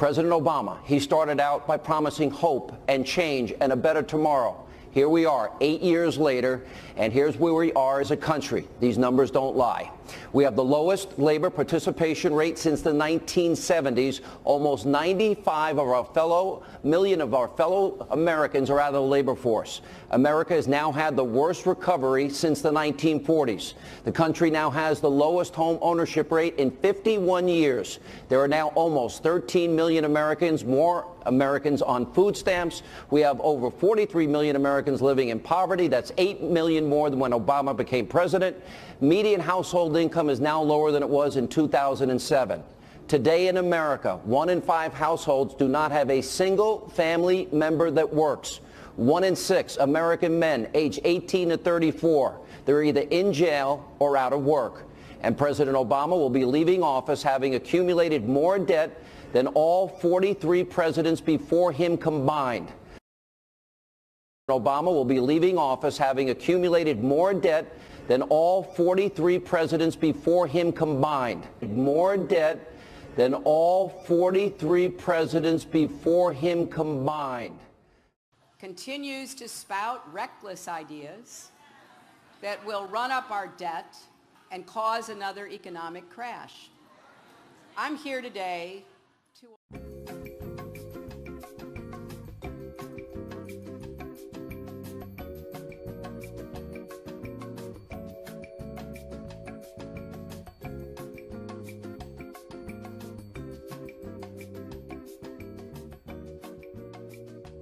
President Obama, he started out by promising hope and change and a better tomorrow. Here we are, 8 years later, and here's where we are as a country. These numbers don't lie. We have the lowest labor participation rate since the 1970s. Almost 95 of our fellow Americans are out of the labor force. America has now had the worst recovery since the 1940s. The country now has the lowest home ownership rate in 51 years. There are now almost 13 million Americans, more Americans on food stamps. We have over 43 million Americans living in poverty. That's 8 million more than when Obama became president. Median household income is now lower than it was in 2007. Today in America, 1 in 5 households do not have a single family member that works. 1 in 6 American men age 18 to 34, they're either in jail or out of work. And President Obama will be leaving office having accumulated more debt than all 43 presidents before him combined. Obama will be leaving office having accumulated more debt than all 43 presidents before him combined. More debt than all 43 presidents before him combined. Continues to spout reckless ideas that will run up our debt and cause another economic crash. I'm here today to...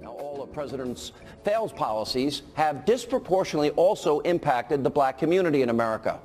All of President failed policies have disproportionately also impacted the black community in America.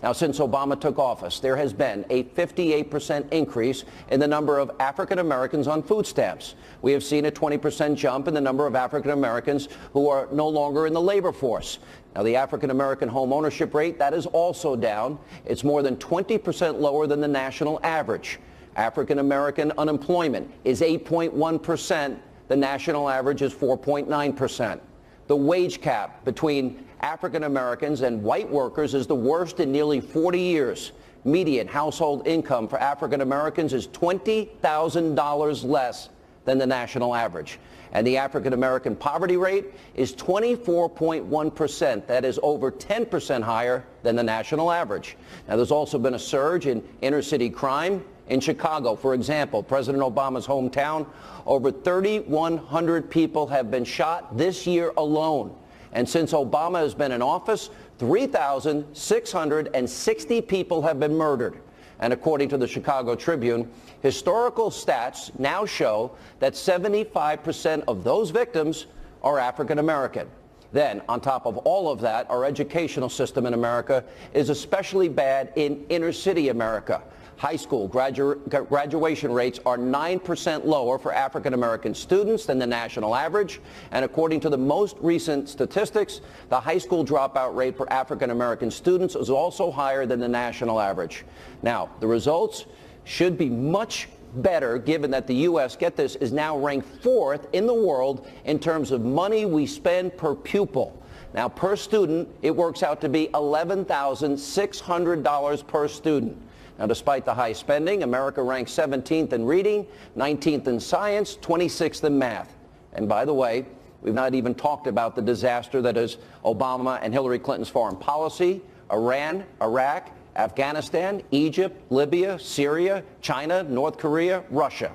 Now, since Obama took office, there has been a 58% increase in the number of African Americans on food stamps. We have seen a 20% jump in the number of African Americans who are no longer in the labor force. Now, the African American home ownership rate, that is also down. It's more than 20% lower than the national average. African American unemployment is 8.1%. The national average is 4.9%. The wage gap between African Americans and white workers is the worst in nearly 40 years. Median household income for African Americans is $20,000 less than the national average. And the African American poverty rate is 24.1%. That is over 10% higher than the national average. Now, there's also been a surge in inner city crime. In Chicago, for example, President Obama's hometown, over 3,100 people have been shot this year alone. And since Obama has been in office, 3,660 people have been murdered. And according to the Chicago Tribune, historical stats now show that 75% of those victims are African American. Then, on top of all of that, our educational system in America is especially bad in inner city America. High school graduation rates are 9% lower for African American students than the national average. And according to the most recent statistics, the high school dropout rate for African American students is also higher than the national average. Now, the results should be much better given that the U.S., get this, is now ranked 4th in the world in terms of money we spend per pupil. Now, per student, it works out to be $11,600 per student. Now, despite the high spending, America ranks 17th in reading, 19th in science, 26th in math. And by the way, we've not even talked about the disaster that is Obama and Hillary Clinton's foreign policy, Iran, Iraq, Afghanistan, Egypt, Libya, Syria, China, North Korea, Russia.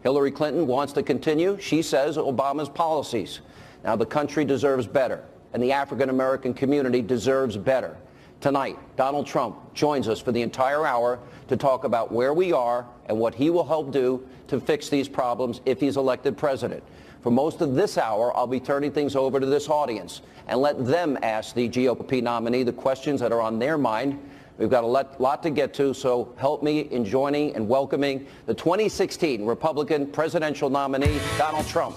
Hillary Clinton wants to continue, she says, Obama's policies. Now, the country deserves better, and the African American community deserves better. Tonight, Donald Trump joins us for the entire hour to talk about where we are and what he will help do to fix these problems if he's elected president. For most of this hour, I'll be turning things over to this audience and let them ask the GOP nominee the questions that are on their mind. We've got a lot to get to, so help me in joining and welcoming the 2016 Republican presidential nominee, Donald Trump.